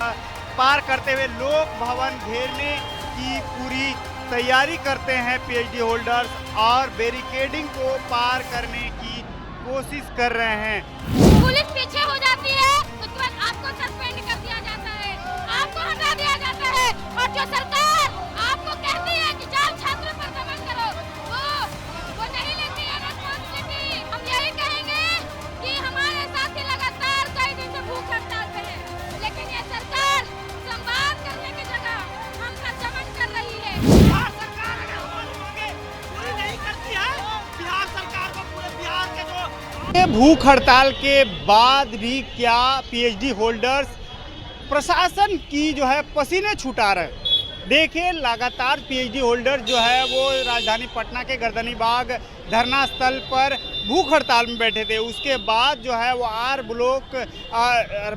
पार करते हुए लोक भवन घेरने की पूरी तैयारी करते हैं पीएचडी होल्डर्स और बैरिकेडिंग को पार करने की कोशिश कर रहे हैं। पुलिस पीछे हो जाती है, उसके बाद आपको सस्पेंड कर दिया जाता है, आपको हटा दिया जाता है और जो सरकार आपको कहती है कि जाओ छात्रों पर दमन करो, वो नहीं लेती है रिस्पॉन्सिबिलिटी। हम यही कहेंगे कि हमारे साथी लगातार कई दिन से भूख हड़ताल पे है, लेकिन ये सरकार संवाद करने की जगह हम पर दमन कर रही है। बिहार सरकार अगर हमारी मांगे पूरी नहीं करती है, बिहार सरकार को पूरे बिहार के जो भूख हड़ताल के बाद भी क्या पीएचडी होल्डर्स प्रशासन की जो है पसीने छुटा रहे। देखिए लगातार पीएचडी होल्डर जो है वो राजधानी पटना के गर्दनी बाग धरना स्थल पर भूख हड़ताल में बैठे थे। उसके बाद जो है वो आर ब्लॉक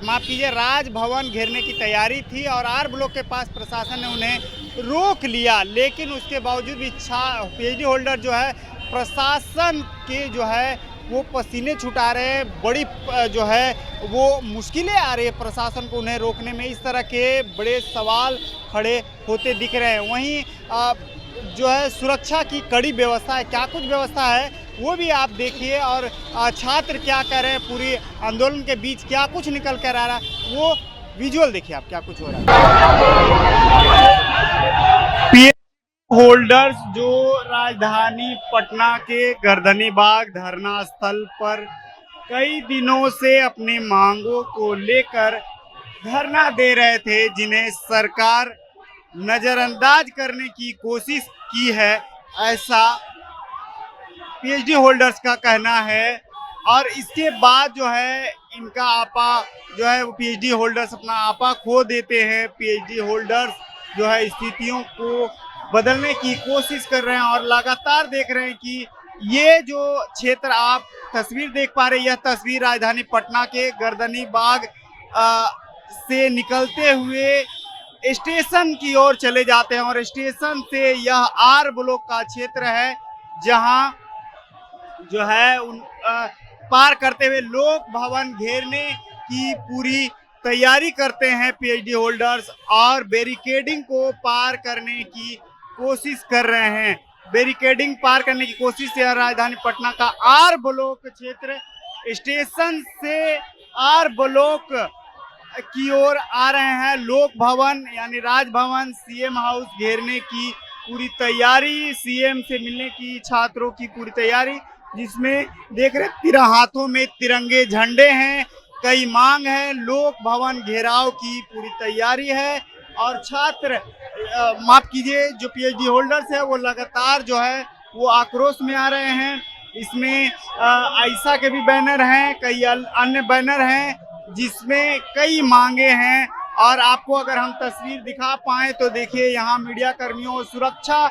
माफ कीजिए राजभवन घेरने की तैयारी थी और आर ब्लॉक के पास प्रशासन ने उन्हें रोक लिया, लेकिन उसके बावजूद भी पीएचडी होल्डर जो है प्रशासन के जो है वो पसीने छुटा रहे हैं। बड़ी जो है वो मुश्किलें आ रही है प्रशासन को उन्हें रोकने में। इस तरह के बड़े सवाल खड़े होते दिख रहे हैं। वहीं जो है सुरक्षा की कड़ी व्यवस्था है, क्या कुछ व्यवस्था है वो भी आप देखिए और छात्र क्या कह रहे हैं, पूरी आंदोलन के बीच क्या कुछ निकल कर आ रहा है वो विजुअल देखिए आप क्या कुछ हो रहा है। होल्डर्स जो राजधानी पटना के गर्दनी बाग धरना स्थल पर कई दिनों से अपनी मांगों को लेकर धरना दे रहे थे, जिन्हें सरकार नजरअंदाज करने की कोशिश की है, ऐसा पीएचडी होल्डर्स का कहना है। और इसके बाद जो है इनका आपा जो है वो पीएचडी होल्डर्स अपना आपा खो देते हैं। पीएचडी होल्डर्स जो है स्थितियों को बदलने की कोशिश कर रहे हैं और लगातार देख रहे हैं कि ये जो क्षेत्र आप तस्वीर देख पा रहे हैं, यह तस्वीर राजधानी पटना के गर्दनी बाग से निकलते हुए स्टेशन की ओर चले जाते हैं और स्टेशन से यह आर ब्लॉक का क्षेत्र है, जहां जो है पार करते हुए लोक भवन घेरने की पूरी तैयारी करते हैं पीएचडी होल्डर्स और बैरिकेडिंग को पार करने की कोशिश कर रहे हैं। बैरिकेडिंग पार करने की कोशिश से राजधानी पटना का आर ब्लॉक क्षेत्र स्टेशन से आर ब्लॉक की ओर आ रहे हैं। लोक भवन यानी राजभवन सीएम हाउस घेरने की पूरी तैयारी, सीएम से मिलने की छात्रों की पूरी तैयारी, जिसमें देख रहे हाथों में तिरंगे झंडे हैं, कई मांग है, लोक भवन घेराव की पूरी तैयारी है। और छात्र माफ कीजिए जो पीएचडी होल्डर्स है वो लगातार जो है वो आक्रोश में आ रहे हैं। इसमें आयशा के भी बैनर हैं, कई अन्य बैनर हैं जिसमें कई मांगे हैं। और आपको अगर हम तस्वीर दिखा पाएं तो देखिए यहाँ मीडिया कर्मियों सुरक्षा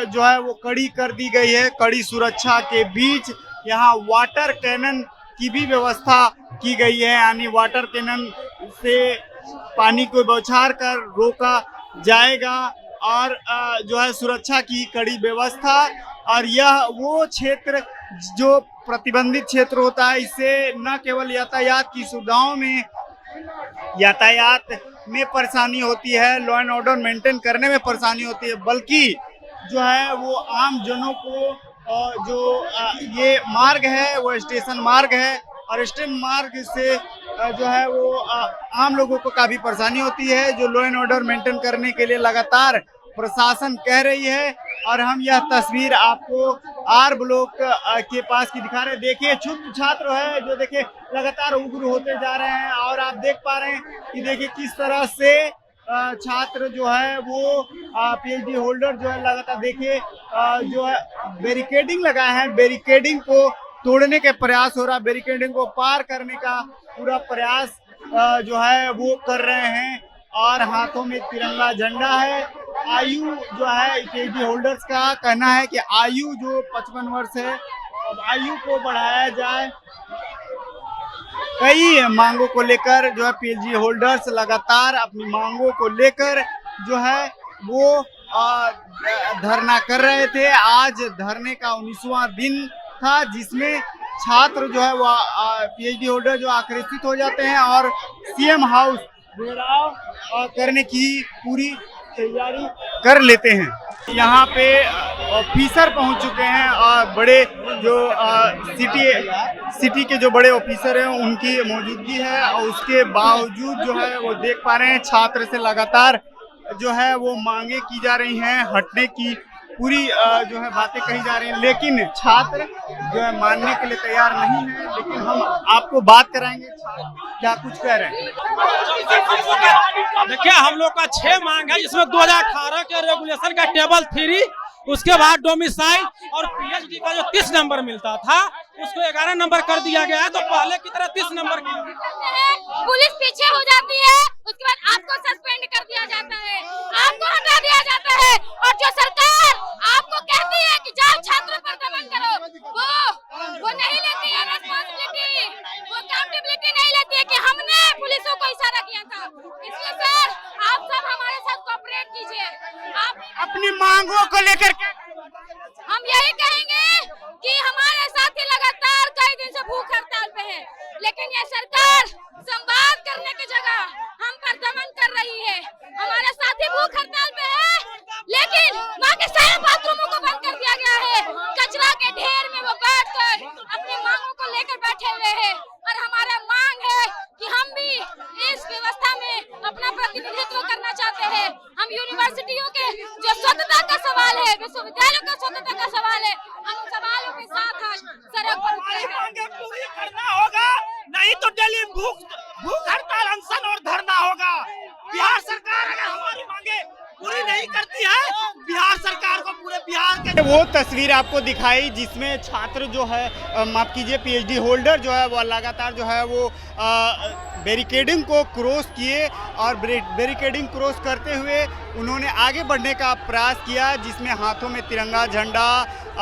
जो है वो कड़ी कर दी गई है। कड़ी सुरक्षा के बीच यहाँ वाटर कैनन की भी व्यवस्था की गई है, यानी वाटर कैनन से पानी को बौछार कर रोका जाएगा और जो है सुरक्षा की कड़ी व्यवस्था। और यह वो क्षेत्र जो प्रतिबंधित क्षेत्र होता है, इससे न केवल यातायात की सुविधाओं में यातायात में परेशानी होती है, लॉ एंड ऑर्डर मेंटेन करने में परेशानी होती है, बल्कि जो है वो आम जनों को जो ये मार्ग है वो स्टेशन मार्ग है और स्टेशन मार्ग से जो है वो आम लोगों को काफ़ी परेशानी होती है, जो लॉ एंड ऑर्डर मेंटेन करने के लिए लगातार प्रशासन कह रही है। और हम यह तस्वीर आपको आर ब्लॉक के पास की दिखा रहे हैं। देखिए छात्र है जो देखिए लगातार उग्र होते जा रहे हैं और आप देख पा रहे हैं कि देखिए किस तरह से छात्र जो है वो पीएचडी होल्डर जो है लगातार देखिए जो है बैरिकेडिंग लगाए हैं, बैरिकेडिंग को तोड़ने के प्रयास हो रहा है, बैरिकेडिंग को पार करने का पूरा प्रयास जो है वो कर रहे हैं और हाथों में तिरंगा झंडा है। आयु जो है पीएचडी होल्डर्स का कहना है कि आयु जो 55 वर्ष है, अब आयु को बढ़ाया जाए। कई मांगों को लेकर जो है पीएचडी होल्डर्स लगातार अपनी मांगों को लेकर जो है वो धरना कर रहे थे। आज धरने का 19वां दिन था, जिसमें छात्र जो है वो पीएचडी होल्डर जो आक्रोशित हो जाते हैं और सीएम हाउस घेराव करने की पूरी तैयारी कर लेते हैं। यहाँ पे ऑफिसर पहुंच चुके हैं और बड़े जो सिटी के जो बड़े ऑफिसर हैं उनकी मौजूदगी है और उसके बावजूद जो है वो देख पा रहे हैं छात्र से लगातार जो है वो मांगे की जा रही हैं, हटने की पूरी जो है बातें कही जा रही हैं, लेकिन छात्र जो है मानने के लिए तैयार नहीं है। लेकिन हम आपको बात कराएंगे क्या कुछ कह रहे हैं। देखिए हम लोग का 6 मांग है, जिसमें 2018 के रेगुलेशन का टेबल 3, उसके बाद डोमिसाइल और पीएचडी का जो 30 नंबर मिलता था उसको 11 नंबर कर दिया गया है। तो पहले की तरह 30 नंबर पुलिस पीछे हो जाती है, उसके बाद आपको सस्पेंड कर दिया जाता है, आपको हटा दिया जाता है। और जो सरकार आपको कहती है कि जाओ छात्रों पर दमन करो, वो नहीं लेती है रिस्पांसिबिलिटी, वो अकाउंटेबिलिटी नहीं लेती है कि हमने पुलिसों को इशारा किया था। इसलिए सर आप सब हमारे साथ कोऑपरेट कीजिए। आप अपनी मांगों को लेकर हम यही कहेंगे कि हमारे साथी लगातार कई दिन से भूख हड़ताल पे हैं, लेकिन ये सरकार संवाद करने की जगह हम पर दमन कर रही है। हमारे साथी भूख हड़ताल पे है, लेकिन वहाँ के सारे बाथरूमों को बंद कर दिया गया है। कचरा के ढेर में वो बैठ कर अपनी मांगों को लेकर बैठे हुए हैं। और हमारा मांग है कि हम भी इस व्यवस्था में अपना प्रतिनिधित्व करना चाहते हैं। हम यूनिवर्सिटियों के जो स्वतंत्रता का सवाल है, विश्वविद्यालयों का स्वतंत्रता का सवाल है, हम सवालों के साथ आज सड़क पर उतरे हैं। मांगे पूरी करना होगा, नहीं तो दिल्ली भूख हड़ताल, अनशन और धरना होगा। बिहार सरकार अगर हमारी मांगे पूरी नहीं करती है, बिहार सरकार को पूरे बिहार के वो तस्वीर आपको दिखाई जिसमें छात्र जो है माफ कीजिए पीएचडी होल्डर जो है वो लगातार जो है वो बैरिकेडिंग को क्रॉस किए और बैरिकेडिंग क्रॉस करते हुए उन्होंने आगे बढ़ने का प्रयास किया, जिसमें हाथों में तिरंगा झंडा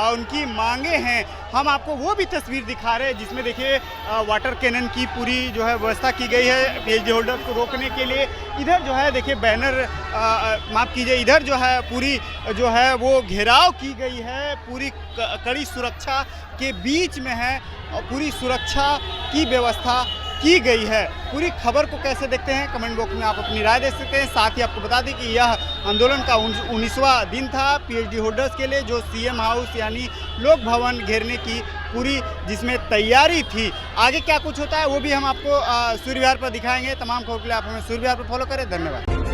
उनकी मांगे हैं। हम आपको वो भी तस्वीर दिखा रहे हैं जिसमें देखिए वाटर कैनन की पूरी जो है व्यवस्था की गई है पीएचडी होल्डर को रोकने के लिए। इधर जो है देखिए बैनर माफ कीजिए इधर जो है पूरी जो है वो घेराव की गई है, पूरी कड़ी सुरक्षा के बीच में है और पूरी सुरक्षा की व्यवस्था की गई है। पूरी खबर को कैसे देखते हैं कमेंट बॉक्स में आप अपनी राय दे सकते हैं। साथ ही आपको बता दें कि यह आंदोलन का 19वां दिन था पीएचडी होल्डर्स के लिए, जो सीएम हाउस यानी लोक भवन घेरने की पूरी जिसमें तैयारी थी। आगे क्या कुछ होता है वो भी हम आपको सूर्य विहार पर दिखाएंगे। तमाम खबर के लिए आप हमें सूर्य विहार पर फॉलो करें। धन्यवाद।